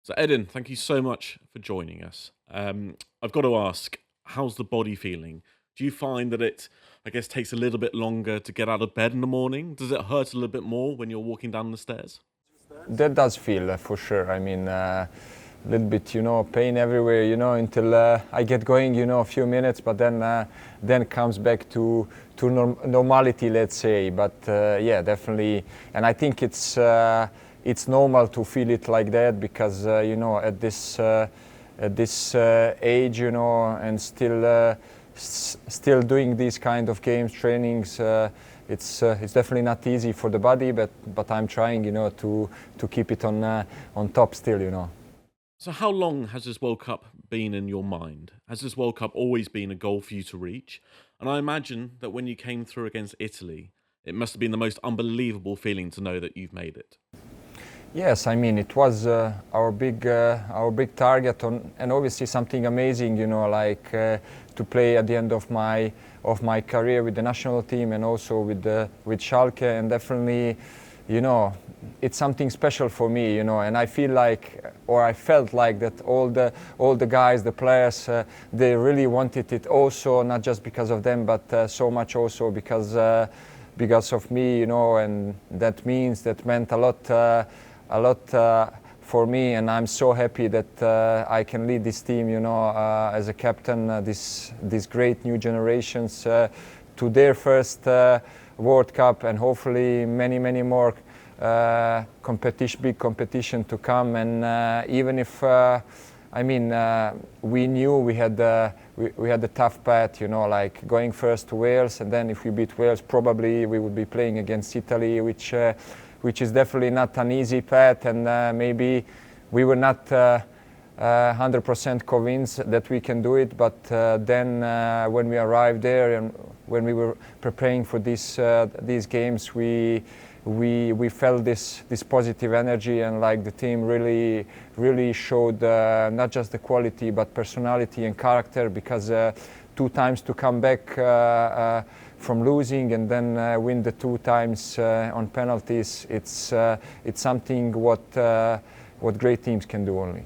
So, Edin, thank you so much for joining us. I've got to ask, how's the body feeling? Do you find that it, I guess, takes a little bit longer to get out of bed in the morning? Does it hurt a little bit more when you're walking down the stairs? That does feel for sure. I mean, a little bit, pain everywhere, until I get going, a few minutes, but then comes back to normality, let's say. But yeah, definitely, and I think it's normal to feel it like that because at this age, and still doing these kind of games trainings. It's definitely not easy for the body, but I'm trying, to keep it on top still. So, how long has this World Cup been in your mind? Has this World Cup always been a goal for you to reach? And I imagine that when you came through against Italy, it must have been the most unbelievable feeling to know that you've made it. Yes, I mean it was our big target, and obviously something amazing, like to play at the end of my career with the national team and also with Schalke, and definitely, it's something special for me, and I feel like, or I felt like that all the guys, the players, they really wanted it also, not just because of them, but so much also because of me, and that meant a lot for me, and I'm so happy that I can lead this team, as a captain, these great new generations to their first World Cup, and hopefully many more big competition to come. And even if we knew we had a tough path, like going first to Wales, and then if we beat Wales, probably we would be playing against Italy, which is definitely not an easy path, and maybe we were not 100% convinced that we can do it. But then when we arrived there and when we were preparing for these games, we felt this positive energy, and like the team really showed not just the quality but personality and character, because 2 times to come back from losing and then win the 2 times on penalties, it's something what great teams can do only.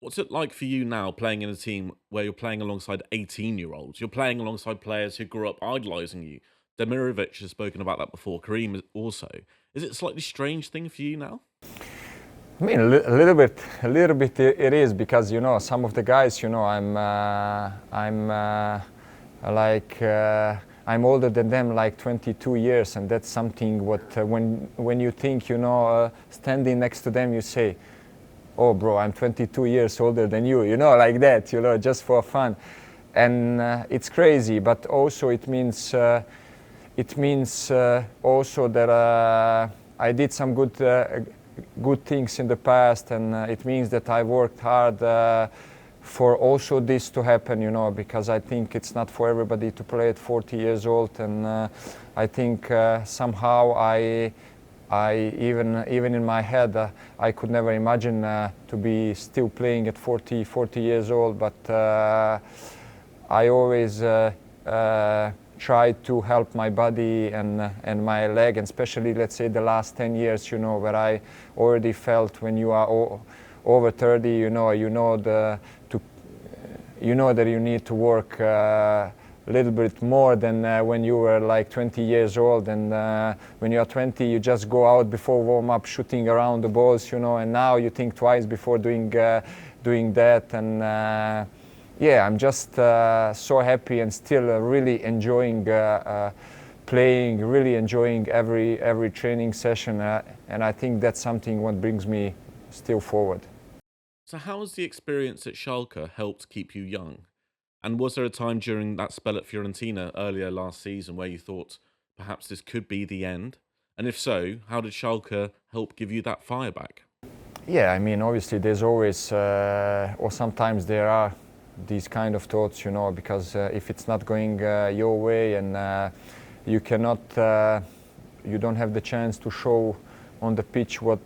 What's it like for you now playing in a team where you're playing alongside 18-year-olds? You're playing alongside players who grew up idolising you. Demirovic has spoken about that before, Karim also. Is it a slightly strange thing for you now? I mean, a little bit it is, because some of the guys, I'm older than them like 22 years, and that's something what when you think, standing next to them, you say, "Oh, bro, I'm 22 years older than you," like that, just for fun, and it's crazy, but also it means also that I did some good things in the past, and it means that I worked hard for also this to happen, because I think it's not for everybody to play at 40 years old, and I think somehow I even in my head I could never imagine to be still playing at 40 years old, but I always try to help my body and my leg, and especially, let's say, the last 10 years, where I already felt when you are over 30, you know that you need to work a little bit more than when you were like 20 years old, and when you are 20, you just go out before warm-up shooting around the balls, and now you think twice before doing that, and yeah, I'm just so happy and still really enjoying playing, really enjoying every training session, and I think that's something what brings me still forward. So, how has the experience at Schalke helped keep you young? And was there a time during that spell at Fiorentina earlier last season where you thought perhaps this could be the end? And if so, how did Schalke help give you that fire back? Yeah, I mean, obviously there's always, or sometimes there are these kind of thoughts, because if it's not going your way, and you don't have the chance to show on the pitch what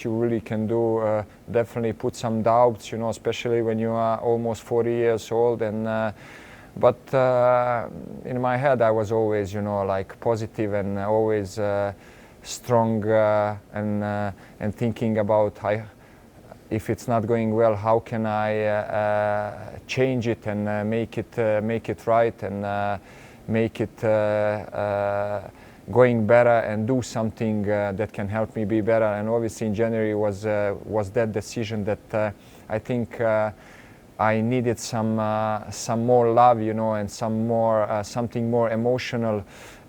you really can do, definitely put some doubts, especially when you are almost 40 years old, and but in my head I was always, like positive and always strong, and thinking about if it's not going well, how can I change it and make it right and make it going better and do something that can help me be better. And obviously in January was that decision that I think I needed some more love, you know, and something more emotional.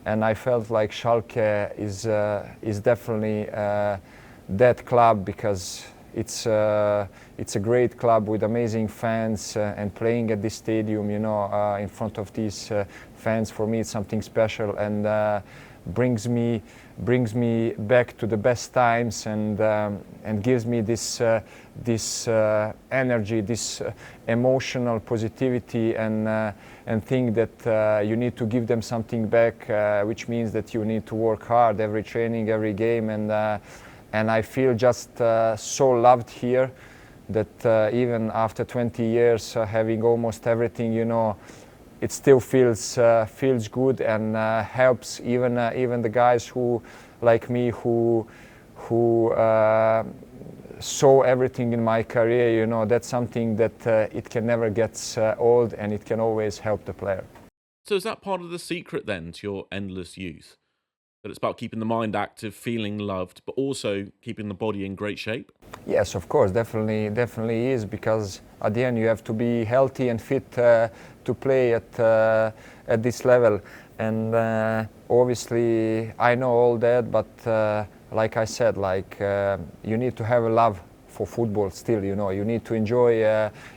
And I felt like Schalke is definitely that club, because it's a great club with amazing fans, and playing at this stadium, you know, in front of these fans, for me it's something special, and brings me back to the best times, and gives me this energy, this emotional positivity, and think that you need to give them something back, which means that you need to work hard every training, every game, and I feel just so loved here that even after 20 years having almost everything, you know, it still feels good, and helps even the guys who, like me, who saw everything in my career. You know, that's something that it can never get old, and it can always help the player. So is that part of the secret then to your endless youth? That it's about keeping the mind active, feeling loved, but also keeping the body in great shape? Yes, of course, definitely is, because at the end you have to be healthy and fit to play at this level. And obviously I know all that, but like I said, like you need to have a love for football still. You know, you need to enjoy.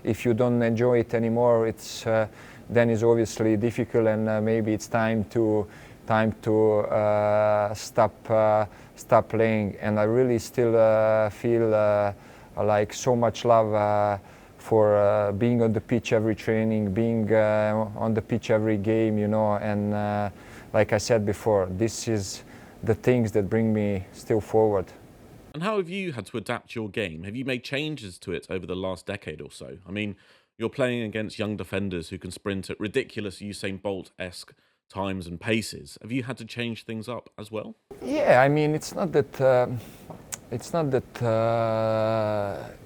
If you don't enjoy it anymore, it's then it's obviously difficult, and maybe it's time to stop playing. And I really still feel like so much love for being on the pitch every training, being on the pitch every game, you know. And like I said before, this is the things that bring me still forward. And how have you had to adapt your game? Have you made changes to it over the last decade or so? I mean, you're playing against young defenders who can sprint at ridiculous Usain Bolt-esque times and paces. Have you had to change things up as well? Yeah, I mean, it's not that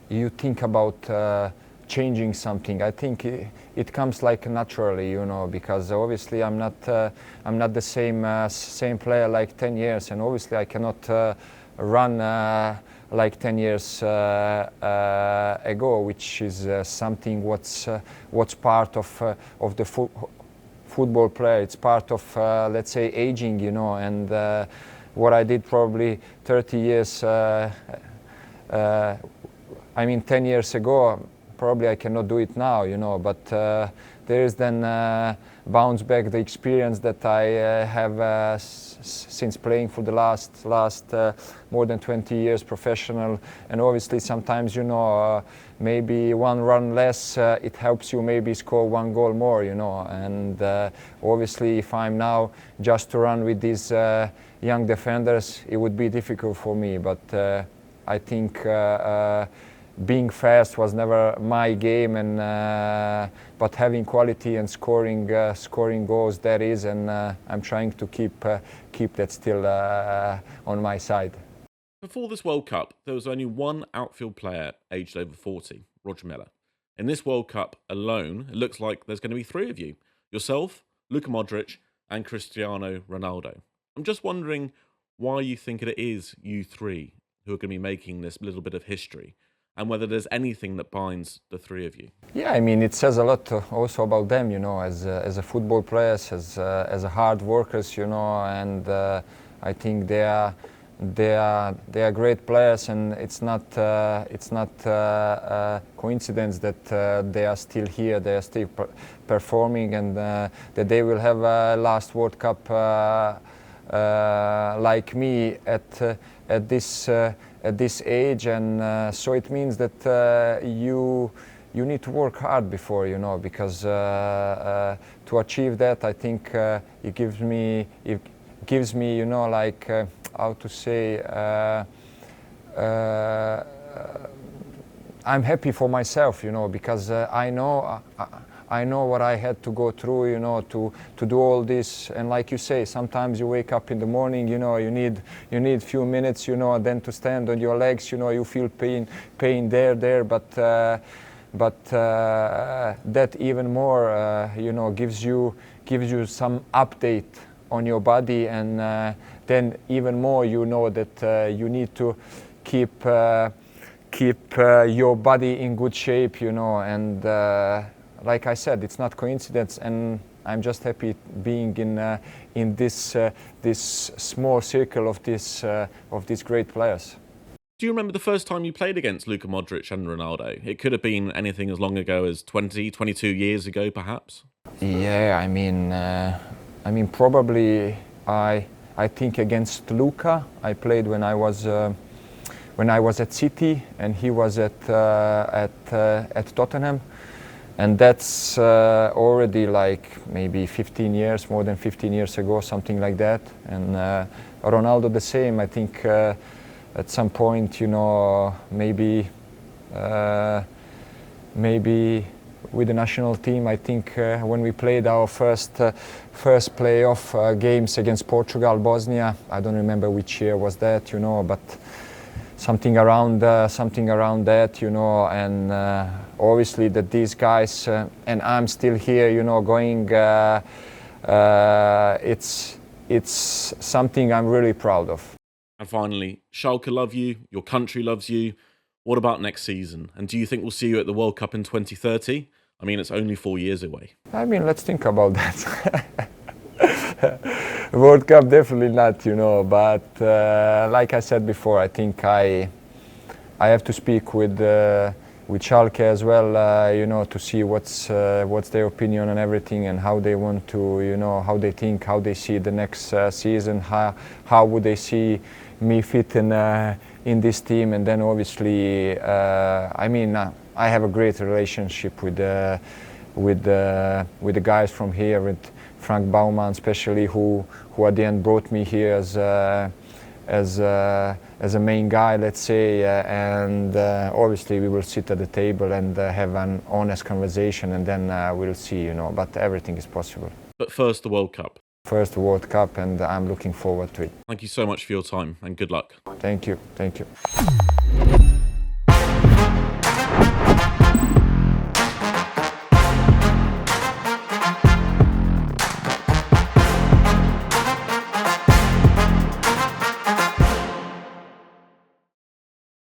you think about changing something. I think it comes like naturally, you know, because obviously I'm not the same player like 10 years, and obviously I cannot run like 10 years ago, which is something what's part of the football player. It's part of let's say aging, you know. And what I did probably 30 years, I mean 10 years ago, probably I cannot do it now, you know. But there is then bounce back the experience that I have since playing for the last more than 20 years professional. And obviously sometimes, you know, maybe one run less, it helps you maybe score one goal more, you know. And obviously if I'm now just to run with these young defenders, it would be difficult for me. But I think being fast was never my game, and but having quality and scoring goals, that is, and I'm trying to keep that still on my side. Before this World Cup, there was only one outfield player aged over 40, Roger Miller. In this World Cup alone, it looks like there's going to be three of you. Yourself, Luka Modrić, and Cristiano Ronaldo. I'm just wondering why you think it is you three who are going to be making this little bit of history, and whether there's anything that binds the three of you. Yeah, I mean, it says a lot also about them, you know, as a football players, as a hard workers, you know. And I think they are great players, and it's not coincidence that they are still here, they are still performing, and that they will have a last World Cup like me at this age. And so it means that you need to work hard before, you know, because to achieve that, I think it gives me, you know, like how to say, I'm happy for myself, you know, because I know I know what I had to go through, you know, to do all this. And like you say, sometimes you wake up in the morning, you know, you need few minutes, you know, then to stand on your legs, you know, you feel pain there, but that even more, you know, gives you some update on your body, and then even more, you know that you need to keep your body in good shape, you know, and like I said, it's not coincidence, and I'm just happy being in this small circle of these great players. Do you remember the first time you played against Luka Modrić and Ronaldo? It could have been anything as long ago as 20, 22 years ago, perhaps. Yeah, I mean, probably I think against Luka I played when I was at City and he was at Tottenham, and that's already like maybe 15 years, more than 15 years ago, something like that. And Ronaldo the same. I think at some point, you know, maybe with the national team, I think when we played our first playoff games against Portugal, Bosnia, I don't remember which year was that, you know, but something around that, you know, and obviously that these guys and I'm still here, you know, going. It's something I'm really proud of. And finally, Schalke love you, your country loves you. What about next season? And do you think we'll see you at the World Cup in 2030? I mean, it's only 4 years away. I mean, let's think about that. World Cup, definitely not, you know. But like I said before, I think I have to speak with Schalke as well, you know, to see what's their opinion on everything and how they want to, you know, how they think, how they see the next season, how would they see me fit in this team. And then obviously, I mean, I have a great relationship with the guys from here, with Frank Baumann especially, who at the end brought me here as a main guy, let's say, and obviously we will sit at the table and have an honest conversation, and then we'll see, you know, but everything is possible. But first, the World Cup. First World Cup, and I'm looking forward to it. Thank you so much for your time, and good luck. Thank you.